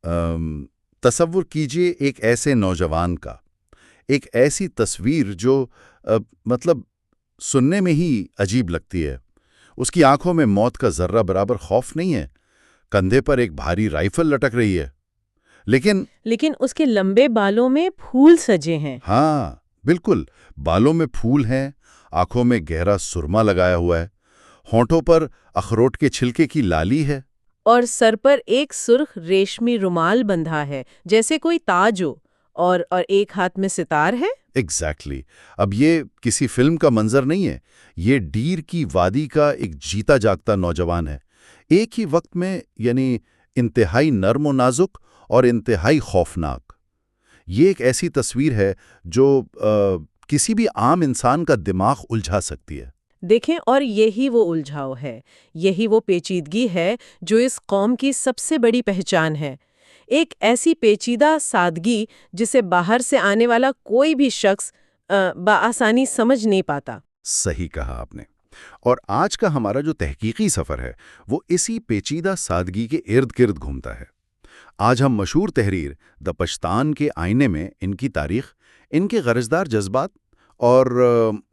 تصور کیجئے ایک ایسے نوجوان کا، ایک ایسی تصویر جو مطلب سننے میں ہی عجیب لگتی ہے۔ اس کی آنکھوں میں موت کا ذرہ برابر خوف نہیں ہے، کندھے پر ایک بھاری رائفل لٹک رہی ہے، لیکن اس کے لمبے بالوں میں پھول سجے ہیں۔ ہاں بالکل، بالوں میں پھول ہیں، آنکھوں میں گہرا سرما لگایا ہوا ہے، ہونٹوں پر اخروٹ کے چھلکے کی لالی ہے، اور سر پر ایک سرخ ریشمی رومال بندھا ہے جیسے کوئی تاج ہو، اور ایک ہاتھ میں ستار ہے۔ ایگزیکٹلی۔ اب یہ کسی فلم کا منظر نہیں ہے، یہ ڈیر کی وادی کا ایک جیتا جاگتا نوجوان ہے، ایک ہی وقت میں یعنی انتہائی نرم و نازک اور انتہائی خوفناک۔ یہ ایک ایسی تصویر ہے جو کسی بھی عام انسان کا دماغ الجھا سکتی ہے۔ دیکھیں، اور یہی وہ الجھاؤ ہے، یہی وہ پیچیدگی ہے جو اس قوم کی سب سے بڑی پہچان ہے۔ ایک ایسی پیچیدہ سادگی جسے باہر سے آنے والا کوئی بھی شخص بآسانی سمجھ نہیں پاتا۔ صحیح کہا آپ نے۔ اور آج کا ہمارا جو تحقیقی سفر ہے وہ اسی پیچیدہ سادگی کے ارد گرد گھومتا ہے۔ آج ہم مشہور تحریر دا پشتان کے آئینے میں ان کی تاریخ، ان کے غرضدار جذبات اور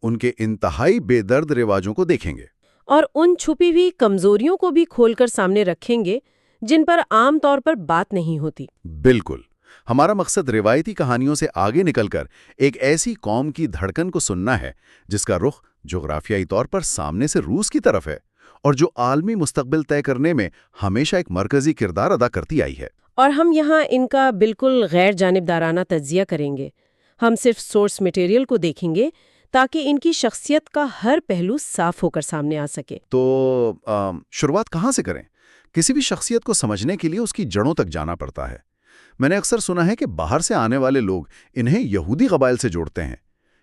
ان کے انتہائی بے درد رواجوں کو دیکھیں گے، اور ان چھپی ہوئی کمزوریوں کو بھی کھول کر سامنے رکھیں گے جن پر عام طور پر بات نہیں ہوتی۔ بالکل۔ ہمارا مقصد روایتی کہانیوں سے آگے نکل کر ایک ایسی قوم کی دھڑکن کو سننا ہے جس کا رخ جغرافیائی طور پر سامنے سے روس کی طرف ہے، اور جو عالمی مستقبل طے کرنے میں ہمیشہ ایک مرکزی کردار ادا کرتی آئی ہے۔ اور ہم یہاں ان کا بالکل غیر جانبدارانہ تجزیہ کریں گے۔ ہم صرف سورس مٹیریل کو دیکھیں گے تاکہ ان کی شخصیت کا ہر پہلو صاف ہو کر سامنے آ سکے۔ تو شروعات کہاں سے کریں؟ کسی بھی شخصیت کو سمجھنے کے لیے اس کی جڑوں تک جانا پڑتا ہے۔ میں نے اکثر سنا ہے کہ باہر سے آنے والے لوگ انہیں یہودی قبائل سے جوڑتے ہیں۔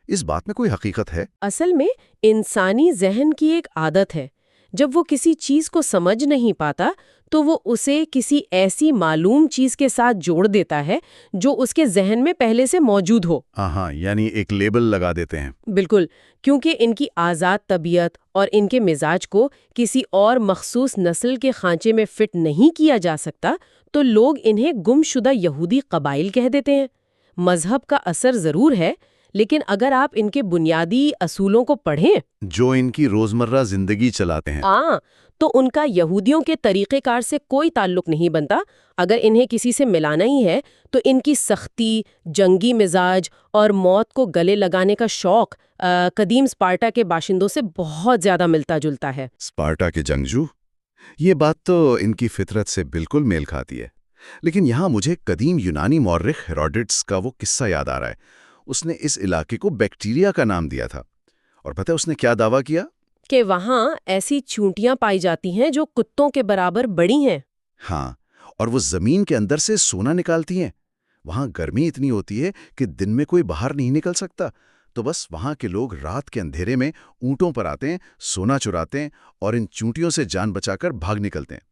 اس بات میں کوئی حقیقت ہے؟ اصل میں انسانی ذہن کی ایک عادت ہے، جب وہ کسی چیز کو سمجھ نہیں پاتا تو وہ اسے کسی ایسی معلوم چیز کے ساتھ جوڑ دیتا ہے جو اس کے ذہن میں پہلے سے موجود ہو۔ ہاں، یعنی ایک لیبل لگا دیتے ہیں۔ بالکل، کیونکہ ان کی آزاد طبیعت اور ان کے مزاج کو کسی اور مخصوص نسل کے خانچے میں فٹ نہیں کیا جا سکتا، تو لوگ انہیں گم شدہ یہودی قبائل کہہ دیتے ہیں۔ مذہب کا اثر ضرور ہے، لیکن اگر آپ ان کے بنیادی اصولوں کو پڑھیں جو ان کی روزمرہ زندگی چلاتے ہیں، تو ان کا یہودیوں کے طریقہ کار سے کوئی تعلق نہیں بنتا۔ اگر انہیں کسی سے ملانا ہی ہے تو ان کی سختی، جنگی مزاج اور موت کو گلے لگانے کا شوق قدیم اسپارٹا کے باشندوں سے بہت زیادہ ملتا جلتا ہے۔ اسپارٹا کے جنگجو؟ یہ بات تو ان کی فطرت سے بالکل میل کھاتی ہے۔ لیکن یہاں مجھے قدیم یونانی مورخ ہیروڈٹس کا وہ قصہ یاد آ رہا ہے۔ اس نے اس علاقے کو بیکٹیریا کا نام دیا تھا، اور پتہ ہے اس نے کیا دعویٰ کیا؟ کہ وہاں ایسی چونٹیاں پائی جاتی ہیں جو کتوں کے برابر بڑی ہیں۔ ہاں، اور وہ زمین کے اندر سے سونا نکالتی ہیں۔ وہاں گرمی اتنی ہوتی ہے کہ دن میں کوئی باہر نہیں نکل سکتا، تو بس وہاں کے لوگ رات کے اندھیرے میں اونٹوں پر آتے ہیں، سونا چراتے ہیں اور ان چونٹیوں سے جان بچا کر بھاگ نکلتے ہیں۔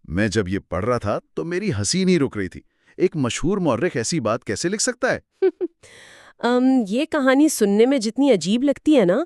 میں جب یہ پڑھ رہا تھا تو میری ہنسی نہیں رک رہی تھی۔ ایک مشہور مورخ ایسی بات کیسے لکھ سکتا ہے؟ یہ کہانی سننے میں جتنی عجیب لگتی ہے نا،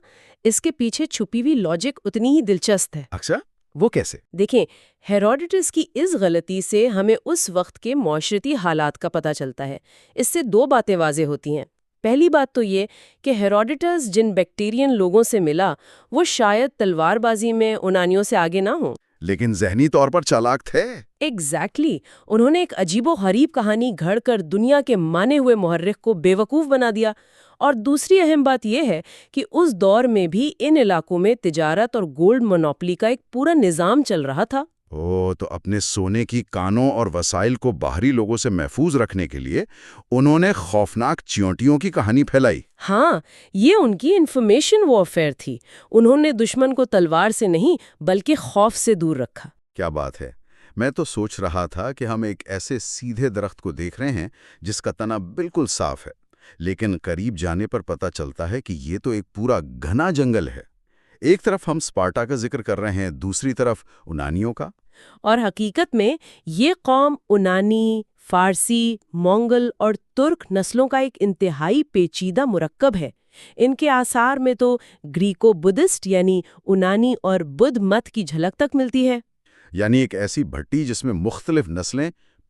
اس کے پیچھے چھپی ہوئی لاجک اتنی ہی دلچسپ ہے۔ اچھا، وہ کیسے؟ دیکھیں، ہیروڈٹس کی اس غلطی سے ہمیں اس وقت کے معاشرتی حالات کا پتہ چلتا ہے۔ اس سے دو باتیں واضح ہوتی ہیں۔ پہلی بات تو یہ کہ ہیروڈٹس جن بیکٹیرین لوگوں سے ملا وہ شاید تلوار بازی میں یونانیوں سے آگے نہ ہوں، لیکن ذہنی طور پر چالاک تھے۔ ایگزیکٹلی، انہوں نے ایک عجیب و غریب کہانی گھڑ کر دنیا کے مانے ہوئے مورخ کو بے وقوف بنا دیا۔ اور دوسری اہم بات یہ ہے کہ اس دور میں بھی ان علاقوں میں تجارت اور گولڈ مونوپلی کا ایک پورا نظام چل رہا تھا۔ تو اپنے سونے کی کانوں اور وسائل کو باہری لوگوں سے محفوظ رکھنے کے لیے انہوں نے خوفناک چیونٹیوں کی کہانی پھیلائی۔ ہاں، یہ ان کی انفارمیشن وارفیئر تھی۔ انہوں نے دشمن کو تلوار سے نہیں بلکہ خوف سے دور رکھا۔ کیا بات ہے! میں تو سوچ رہا تھا کہ ہم ایک ایسے سیدھے درخت کو دیکھ رہے ہیں جس کا تنا بالکل صاف ہے، لیکن قریب جانے پر پتہ چلتا ہے کہ یہ تو ایک پورا گھنا جنگل ہے۔ ایک طرف ہم اسپارٹا کا ذکر کر رہے ہیں، دوسری طرف یونانیوں کا۔ اور حقیقت میں یہ قوم یونانی، فارسی، مونگل اور ترک نسلوں کا ایک انتہائی پیچیدہ مرکب ہے۔ ان کے آثار میں تو گریکو بدھسٹ یعنی یونانی اور بدھ مت کی جھلک تک ملتی ہے۔ یعنی ایک ایسی بھٹی جس میں مختلف نسلیں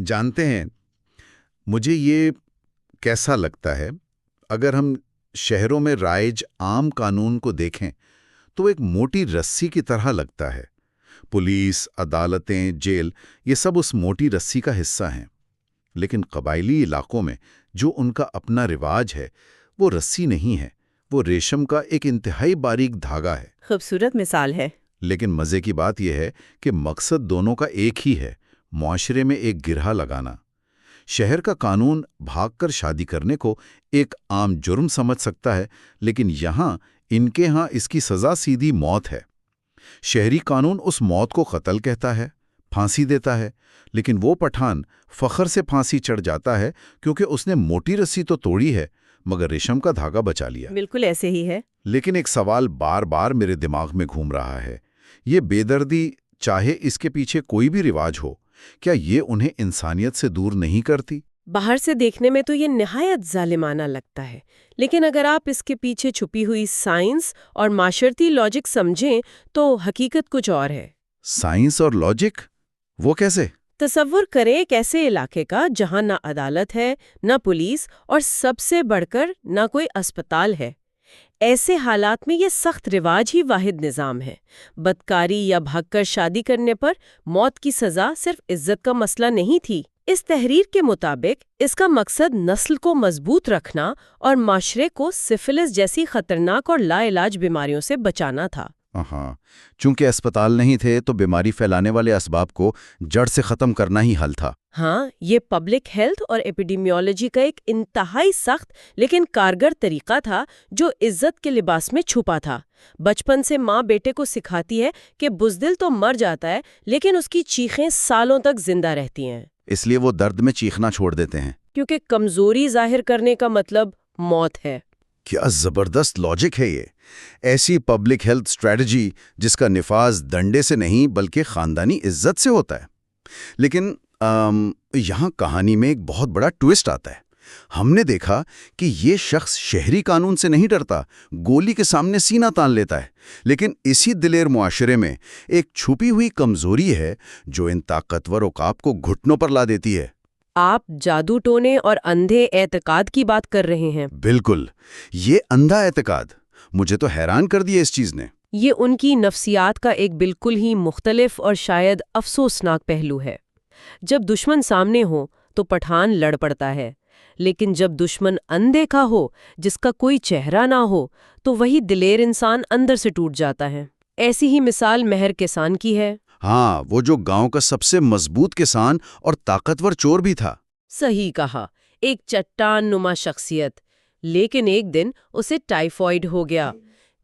جانتے ہیں مجھے یہ کیسا لگتا ہے؟ اگر ہم شہروں میں رائج عام قانون کو دیکھیں تو ایک موٹی رسی کی طرح لگتا ہے۔ پولیس، عدالتیں، جیل، یہ سب اس موٹی رسی کا حصہ ہیں۔ لیکن قبائلی علاقوں میں جو ان کا اپنا رواج ہے وہ رسی نہیں ہے، وہ ریشم کا ایک انتہائی باریک دھاگا ہے۔ خوبصورت مثال ہے۔ لیکن مزے کی بات یہ ہے کہ مقصد دونوں کا ایک ہی ہے، معاشرے میں ایک گرہ لگانا۔ شہر کا قانون بھاگ کر شادی کرنے کو ایک عام جرم سمجھ سکتا ہے، لیکن یہاں ان کے ہاں اس کی سزا سیدھی موت ہے۔ شہری قانون اس موت کو قتل کہتا ہے، پھانسی دیتا ہے، لیکن وہ پٹھان فخر سے پھانسی چڑھ جاتا ہے کیونکہ اس نے موٹی رسی تو توڑی ہے مگر ریشم کا دھاگا بچا لیا۔ بالکل ایسے ہی ہے۔ لیکن ایک سوال بار بار میرے دماغ میں گھوم رہا ہے، یہ بے دردی، چاہے اس کے پیچھے کوئی بھی رواج ہو، کیا یہ انہیں انسانیت سے دور نہیں کرتی؟ باہر سے دیکھنے میں تو یہ نہایت ظالمانہ لگتا ہے، لیکن اگر آپ اس کے پیچھے چھپی ہوئی سائنس اور معاشرتی لاجک سمجھیں تو حقیقت کچھ اور ہے۔ سائنس اور لاجک؟ وہ کیسے؟ تصور کریں ایک ایسے علاقے کا جہاں نہ عدالت ہے، نہ پولیس، اور سب سے بڑھ کر نہ کوئی اسپتال ہے۔ ایسے حالات میں یہ سخت رواج ہی واحد نظام ہے۔ بدکاری یا بھاگ کر شادی کرنے پر موت کی سزا صرف عزت کا مسئلہ نہیں تھی۔ اس تحریر کے مطابق اس کا مقصد نسل کو مضبوط رکھنا اور معاشرے کو سفلس جیسی خطرناک اور لا علاج بیماریوں سے بچانا تھا۔ ہاں، چونکہ اسپتال نہیں تھے تو بیماری پھیلانے والے اسباب کو جڑ سے ختم کرنا ہی حل تھا۔ ہاں، یہ پبلک ہیلتھ اور ایپیڈیمیولوجی کا ایک انتہائی سخت لیکن کارگر طریقہ تھا جو عزت کے لباس میں چھپا تھا۔ بچپن سے ماں بیٹے کو سکھاتی ہے کہ بزدل تو مر جاتا ہے لیکن اس کی چیخیں سالوں تک زندہ رہتی ہیں۔ اس لیے وہ درد میں چیخنا چھوڑ دیتے ہیں، کیونکہ کمزوری ظاہر کرنے کا مطلب موت ہے۔ کیا زبردست لاجک ہے یہ! ایسی پبلک ہیلتھ اسٹریٹجی جس کا نفاذ ڈنڈے سے نہیں بلکہ خاندانی عزت سے ہوتا ہے۔ لیکن یہاں کہانی میں ایک بہت بڑا ٹویسٹ آتا ہے۔ ہم نے دیکھا کہ یہ شخص شہری قانون سے نہیں ڈرتا، گولی کے سامنے سینہ تان لیتا ہے، لیکن اسی دلیر معاشرے میں ایک چھپی ہوئی کمزوری ہے جو ان طاقتور عقاب کو گھٹنوں پر لا دیتی ہے۔ آپ جادو ٹونے اور اندھے اعتقاد کی بات کر رہے ہیں۔ بالکل، یہ اندھا اعتقاد مجھے تو حیران کر دیا اس چیز نے۔ یہ ان کی نفسیات کا ایک بالکل ہی مختلف اور شاید افسوسناک پہلو ہے۔ جب دشمن سامنے ہو تو پٹھان لڑ پڑتا ہے، لیکن جب دشمن اندیکھا ہو، جس کا کوئی چہرہ نہ ہو، تو وہی دلیر انسان اندر سے ٹوٹ جاتا ہے۔ ایسی ہی مثال مہر کسان کی ہے۔ ہاں، وہ جو گاؤں کا سب سے مضبوط کسان اور طاقتور چور بھی تھا۔ صحیح کہا، ایک چٹان نما شخصیت، لیکن ایک دن اسے ٹائیفائیڈ ہو گیا۔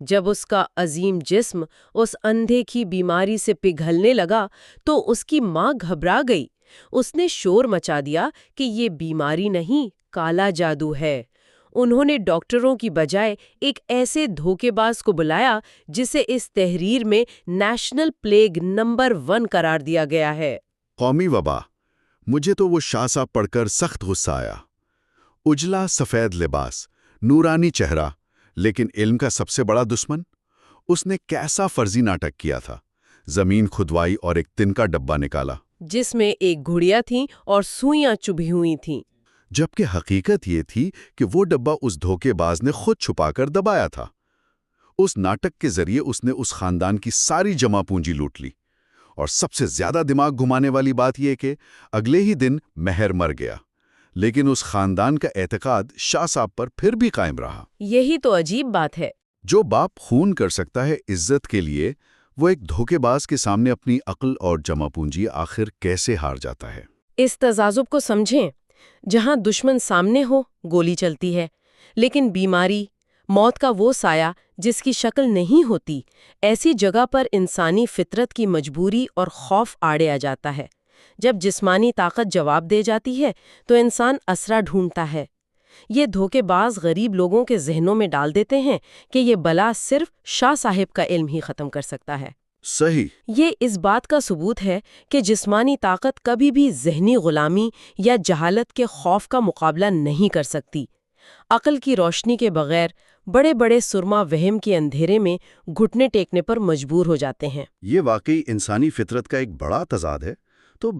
جب اس کا عظیم جسم اس اندھے کی بیماری سے پگھلنے لگا تو اس کی ماں گھبرا گئی۔ اس نے شور مچا دیا کہ یہ بیماری نہیں، کالا جادو ہے۔ انہوں نے ڈاکٹروں کی بجائے ایک ایسے دھوکے باز کو بلایا جسے اس تحریر میں نیشنل پلیگ نمبر 1 قرار دیا گیا ہے۔ قومی وبا! مجھے تو وہ شاہ صاحب پڑھ کر سخت غصہ آیا۔ اجلا سفید لباس، نورانی چہرہ، لیکن علم کا سب سے بڑا دشمن۔ اس نے کیسا فرضی ناٹک کیا تھا، زمین کھدوائی اور ایک تن کا ڈبہ نکالا جس میں ایک گھڑیاں تھیں اور سوئیاں چبھی ہوئی تھیں، جبکہ حقیقت یہ تھی کہ وہ ڈبہ اس دھوکے باز نے خود چھپا کر دبایا تھا۔ اس ناٹک کے ذریعے اس نے اس خاندان کی ساری جمع پونجی لوٹ لی، اور سب سے زیادہ دماغ گھمانے والی بات یہ کہ اگلے ہی دن مہر مر گیا، لیکن اس خاندان کا اعتقاد شاہ صاحب پر پھر بھی قائم رہا۔ یہی تو عجیب بات ہے۔ جو باپ خون کر سکتا ہے عزت کے لیے، وہ ایک دھوکے باز کے سامنے اپنی عقل اور جمع پونجی آخر کیسے ہار جاتا ہے؟ اس تضادب کو سمجھیں۔ جہاں دشمن سامنے ہو گولی چلتی ہے، لیکن بیماری، موت کا وہ سایہ جس کی شکل نہیں ہوتی، ایسی جگہ پر انسانی فطرت کی مجبوری اور خوف آڑے آ جاتا ہے۔ جب جسمانی طاقت جواب دے جاتی ہے تو انسان اسرا ڈھونڈتا ہے۔ یہ دھوکے باز غریب لوگوں کے ذہنوں میں ڈال دیتے ہیں کہ یہ بلا صرف شاہ صاحب کا علم ہی ختم کر سکتا ہے۔ صحیح۔ یہ اس بات کا ثبوت ہے کہ جسمانی طاقت کبھی بھی ذہنی غلامی یا جہالت کے خوف کا مقابلہ نہیں کر سکتی۔ عقل کی روشنی کے بغیر بڑے بڑے سرما وہم کے اندھیرے میں گھٹنے ٹیکنے پر مجبور ہو جاتے ہیں۔ یہ واقعی انسانی فطرت کا ایک بڑا تضاد ہے۔ تو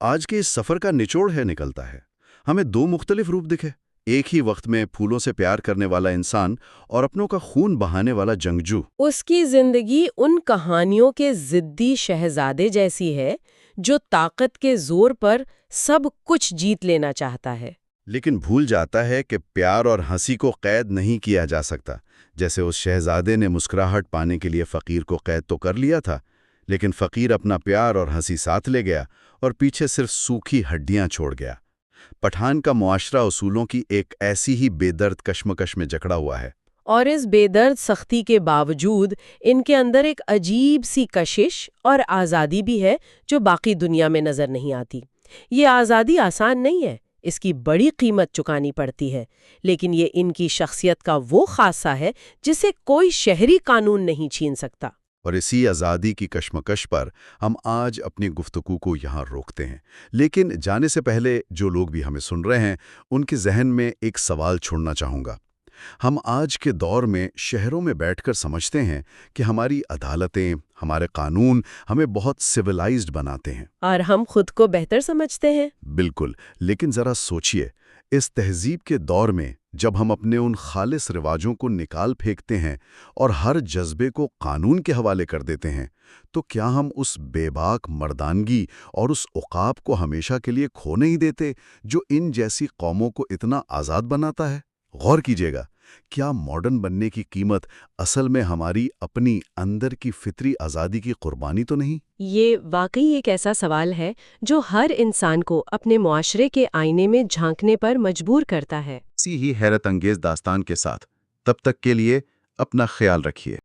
آج کے اس سفر کا نچوڑ نکلتا ہے ہمیں دو مختلف روپ دکھے، ایک ہی وقت میں پھولوں سے پیار کرنے والا انسان اور اپنوں کا خون بہانے والا جنگجو۔ اس کی زندگی ان کہانیوں کے ضدی شہزادے جیسی ہے جو طاقت کے زور پر سب کچھ جیت لینا چاہتا ہے، لیکن بھول جاتا ہے کہ پیار اور ہنسی کو قید نہیں کیا جا سکتا۔ جیسے اس شہزادے نے مسکراہٹ پانے کے لیے فقیر کو قید تو کر لیا تھا، لیکن فقیر اپنا پیار اور ہنسی ساتھ لے گیا اور پیچھے صرف سوکھی ہڈیاں چھوڑ گیا۔ پٹھان کا معاشرہ اصولوں کی ایک ایسی ہی بے درد کشمکش میں جکڑا ہوا ہے۔ اور اس بے درد سختی کے باوجود ان کے اندر ایک عجیب سی کشش اور آزادی بھی ہے جو باقی دنیا میں نظر نہیں آتی۔ یہ آزادی آسان نہیں ہے، اس کی بڑی قیمت چکانی پڑتی ہے، لیکن یہ ان کی شخصیت کا وہ خاصہ ہے جسے کوئی شہری قانون نہیں چھین سکتا۔ اور اسی آزادی کی کشمکش پر ہم آج اپنی گفتگو کو یہاں روکتے ہیں، لیکن جانے سے پہلے جو لوگ بھی ہمیں سن رہے ہیں ان کے ذہن میں ایک سوال چھوڑنا چاہوں گا۔ ہم آج کے دور میں شہروں میں بیٹھ کر سمجھتے ہیں کہ ہماری عدالتیں، ہمارے قانون ہمیں بہت سویلائزڈ بناتے ہیں، اور ہم خود کو بہتر سمجھتے ہیں۔ بالکل، لیکن ذرا سوچئے، اس تہذیب کے دور میں جب ہم اپنے ان خالص رواجوں کو نکال پھینکتے ہیں اور ہر جذبے کو قانون کے حوالے کر دیتے ہیں، تو کیا ہم اس بے باک مردانگی اور اس عقاب کو ہمیشہ کے لیے کھو نہیں دیتے جو ان جیسی قوموں کو اتنا آزاد بناتا ہے؟ غور کیجیے گا، کیا ماڈرن بننے کی قیمت اصل میں ہماری اپنی اندر کی فطری آزادی کی قربانی تو نہیں؟ یہ واقعی ایک ایسا سوال ہے جو ہر انسان کو اپنے معاشرے کے آئینے میں جھانکنے پر مجبور کرتا ہے۔ اسی ہی حیرت انگیز داستان کے ساتھ تب تک کے لیے اپنا خیال رکھیے۔